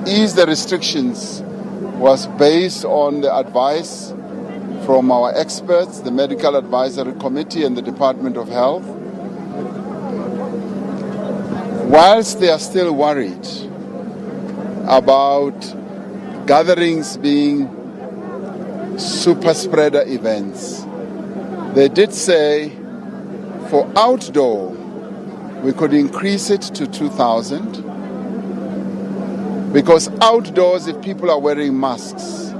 ease the restrictions was based on the advice from our experts, the Medical Advisory Committee and the Department of Health. Whilst they are still worried about gatherings being super spreader events, they did say for outdoor we could increase it to 2,000, because outdoors, if people are wearing masks,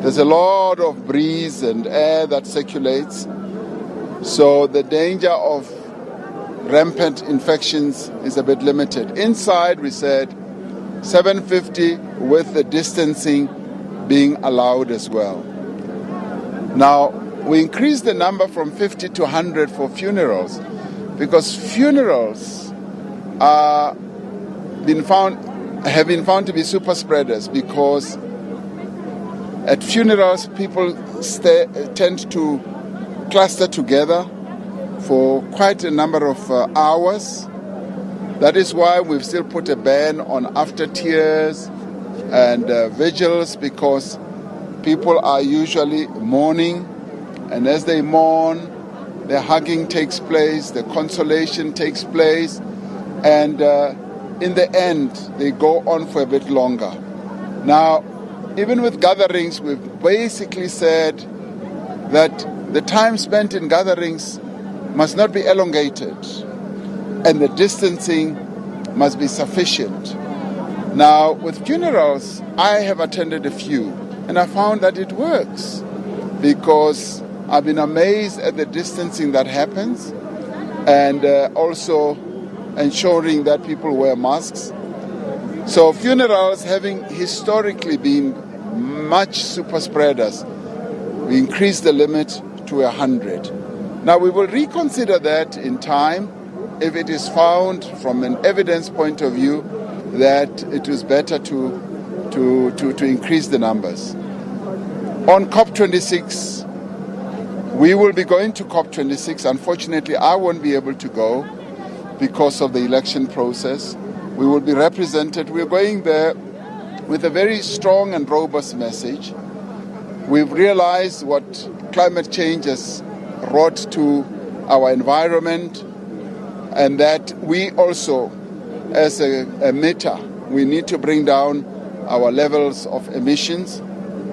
there's a lot of breeze and air that circulates, so the danger of rampant infections is a bit limited. Inside, we said 750 with the distancing being allowed as well. Now, we increased the number from 50 to 100 for funerals, because funerals have been found to be super spreaders, because at funerals people tend to cluster together for quite a number of hours. That is why we've still put a ban on after tears and vigils, because people are usually mourning, and as they mourn, the hugging takes place, the consolation takes place, and in the end, they go on for a bit longer. Now, even with gatherings, we've basically said that the time spent in gatherings must not be elongated, and the distancing must be sufficient. Now, with funerals, I have attended a few, and I found that it works, because I've been amazed at the distancing that happens, and also ensuring that people wear masks. So funerals, having historically been much super spreaders, we increased the limit to 100. Now we will reconsider that in time if it is found from an evidence point of view that it is better to increase the numbers. On COP26, we will be going to COP26. Unfortunately, I won't be able to go because of the election process. We will be represented. We're going there with a very strong and robust message. We've realized what climate change has wrought to our environment, and that we also, as a emitter, we need to bring down our levels of emissions.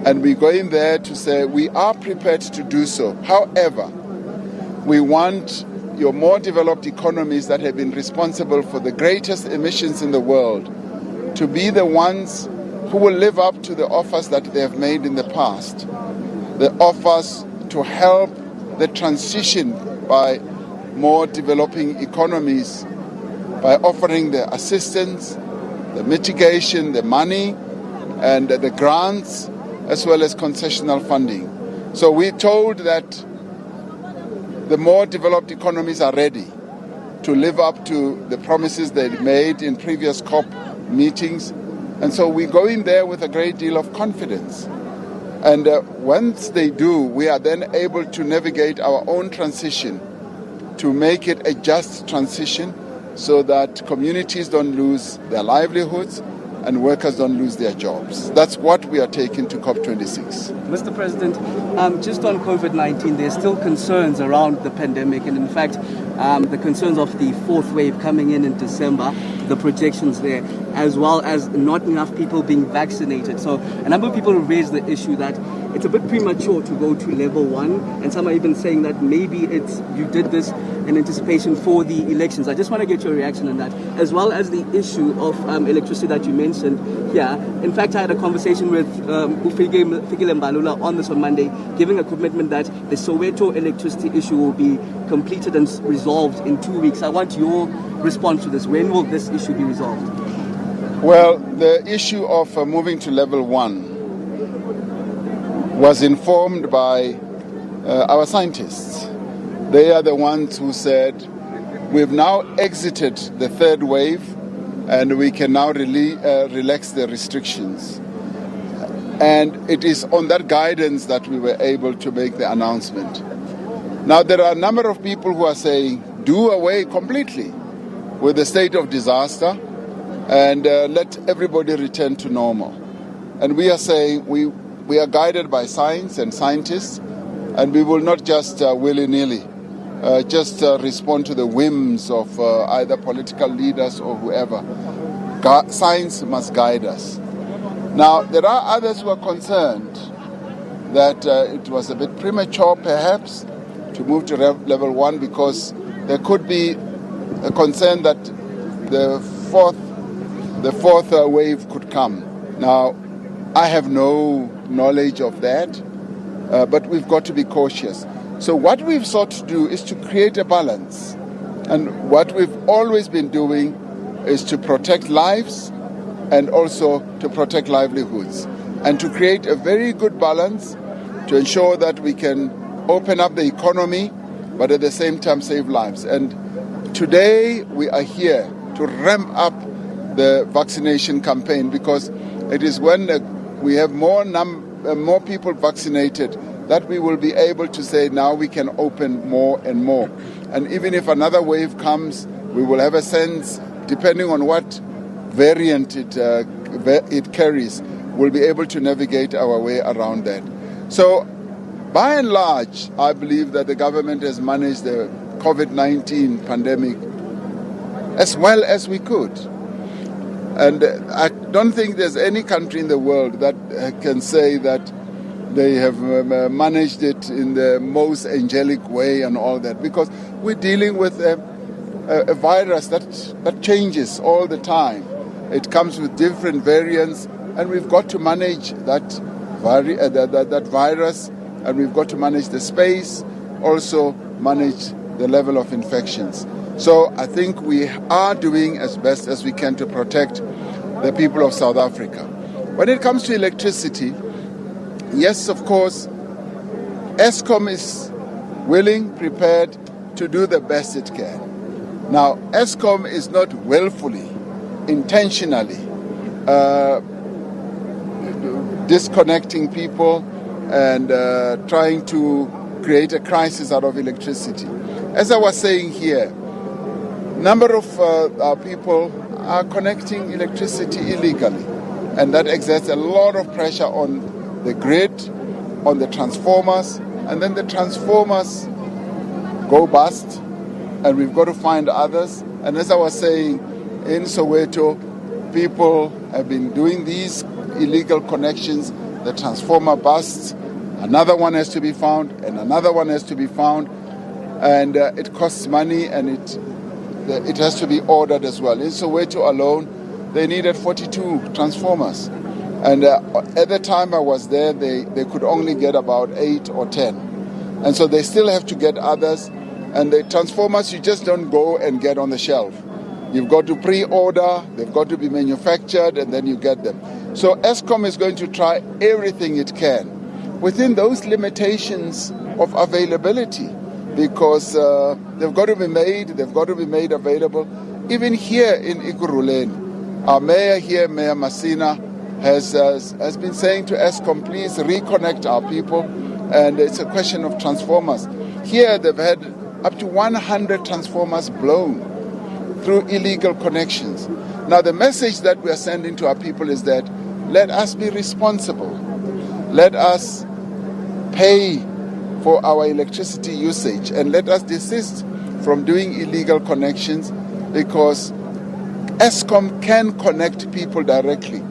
And we're going there to say we are prepared to do so. However, we want your more developed economies that have been responsible for the greatest emissions in the world to be the ones who will live up to the offers that they have made in the past. The offers to help the transition by more developing economies by offering the assistance, the mitigation, the money, and the grants, as well as concessional funding. So we're told that the more developed economies are ready to live up to the promises they made in previous COP meetings. And so we go in there with a great deal of confidence. And once they do, we are then able to navigate our own transition to make it a just transition so that communities don't lose their livelihoods and workers don't lose their jobs. That's what we are taking to COP26. Mr. President, just on COVID-19, there's still concerns around the pandemic, and in fact, the concerns of the fourth wave coming in December, the projections there, as well as not enough people being vaccinated. So a number of people have raised the issue that it's a bit premature to go to level 1, and some are even saying that maybe you did this in anticipation for the elections. I just want to get your reaction on that, as well as the issue of electricity that you mentioned here. In fact, I had a conversation with Fikile Mbalula on this on Monday, giving a commitment that the Soweto electricity issue will be completed and resolved in 2 weeks. I want your response to this. When will this issue be resolved? Well, the issue of moving to level 1 was informed by our scientists. They are the ones who said we've now exited the third wave and we can now relax the restrictions. And it is on that guidance that we were able to make the announcement. Now, there are a number of people who are saying do away completely with the state of disaster and let everybody return to normal. And we are saying we are guided by science and scientists, and we will not just willy-nilly respond to the whims of either political leaders or whoever. Science must guide us. Now, there are others who are concerned that it was a bit premature, perhaps, to move to level 1 because there could be a concern that the fourth wave could come. Now, I have no knowledge of that, but we've got to be cautious. So what we've sought to do is to create a balance. And what we've always been doing is to protect lives and also to protect livelihoods, and to create a very good balance to ensure that we can open up the economy, but at the same time save lives. And today we are here to ramp up the vaccination campaign, because it is when we have more people vaccinated that we will be able to say now we can open more and more. And even if another wave comes, we will have a sense, depending on what variant it carries, we'll be able to navigate our way around that. So, by and large, I believe that the government has managed the COVID-19 pandemic as well as we could. And I don't think there's any country in the world that can say that they have managed it in the most angelic way and all that, because we're dealing with a virus that changes all the time. It comes with different variants, and we've got to manage that virus, and we've got to manage the space, also manage the level of infections. So I think we are doing as best as we can to protect the people of South Africa. When it comes to electricity, yes, of course, Eskom is willing, prepared to do the best it can. Now, Eskom is not willfully, intentionally disconnecting people and trying to create a crisis out of electricity. As I was saying here, number of our people are connecting electricity illegally, and that exerts a lot of pressure on the grid, on the transformers, and then the transformers go bust, and we've got to find others. And as I was saying, in Soweto, people have been doing these illegal connections. The transformer busts, another one has to be found, and another one has to be found, and it costs money, and it has to be ordered as well. In Soweto alone, they needed 42 transformers, and at the time I was there, they could only get about 8 or 10, and so they still have to get others. And the transformers, you just don't go and get on the shelf. You've got to pre-order, they've got to be manufactured, and then you get them. So Eskom is going to try everything it can within those limitations of availability, because they've got to be made available. Even here in Ekurhuleni, our mayor here, Mayor Masina, has been saying to Eskom, please reconnect our people, and it's a question of transformers. Here they've had up to 100 transformers blown through illegal connections. Now the message that we are sending to our people is that let us be responsible. Let us pay for our electricity usage, and let us desist from doing illegal connections, because Eskom can connect people directly.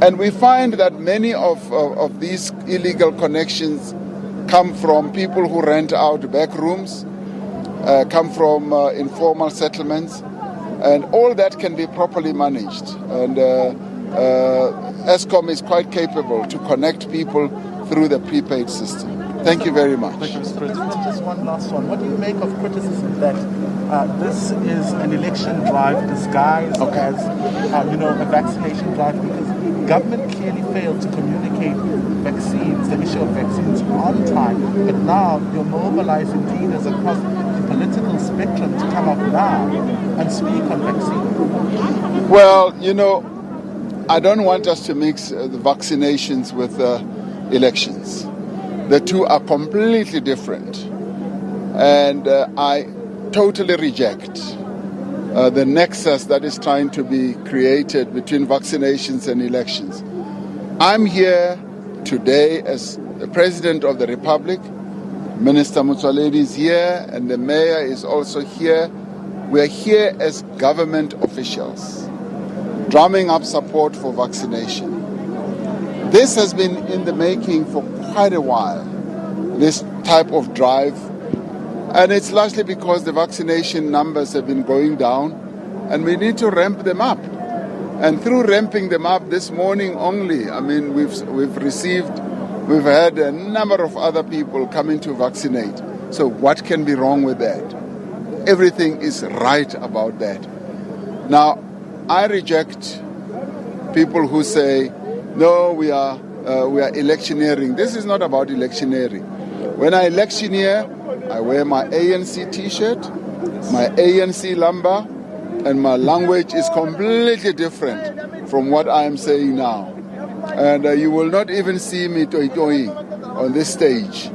And we find that many of these illegal connections come from people who rent out back rooms, come from informal settlements, and all that can be properly managed. And Eskom is quite capable to connect people through the prepaid system. Thank you very much. Thank you, Mr. President. Just one last one. What do you make of criticism that this is an election drive disguised as, a vaccination drive, because government clearly failed to communicate vaccines, the issue of vaccines on time, but now you're mobilizing leaders across the political spectrum to come up now and speak on vaccines? Well, I don't want us to mix the vaccinations with elections. The two are completely different. And I totally reject the nexus that is trying to be created between vaccinations and elections. I'm here today as the President of the Republic. Minister Motsoaledi is here and the Mayor is also here. We are here as government officials, drumming up support for vaccination. This has been in the making for quite a while, this type of drive. And it's largely because the vaccination numbers have been going down and we need to ramp them up. And through ramping them up this morning only, I mean, we've had a number of other people coming to vaccinate. So what can be wrong with that? Everything is right about that. Now, I reject people who say, no, we are electioneering. This is not about electioneering. When I electioneer, I wear my ANC T-shirt, my ANC lumber, and my language is completely different from what I am saying now. And you will not even see me toy-toying on this stage.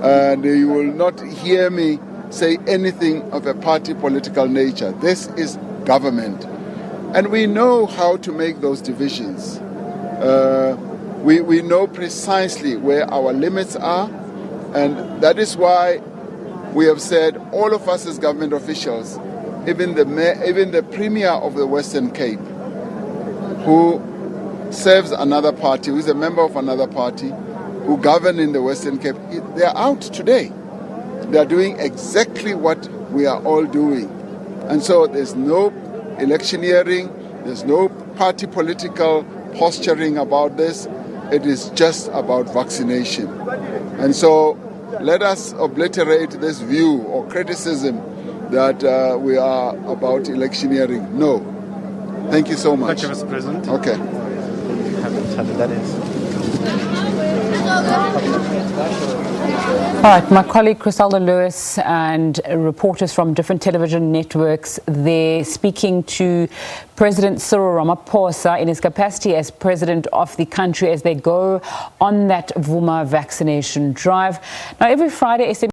And you will not hear me say anything of a party political nature. This is government. And we know how to make those divisions. We know precisely where our limits are. And that is why we have said, all of us as government officials, even the Premier of the Western Cape, who serves another party, who is a member of another party, who govern in the Western Cape, they are out today. They are doing exactly what we are all doing. And so there's no electioneering, there's no party political posturing about this. It is just about vaccination. And so let us obliterate this view or criticism that we are about electioneering. No. Thank you so much. Thank you, Mr. President. Okay. That is. All right, my colleague Criselda Lewis and reporters from different television networks, they're speaking to President Cyril Ramaphosa in his capacity as president of the country as they go on that Vooma vaccination drive. Now, every Friday, SABC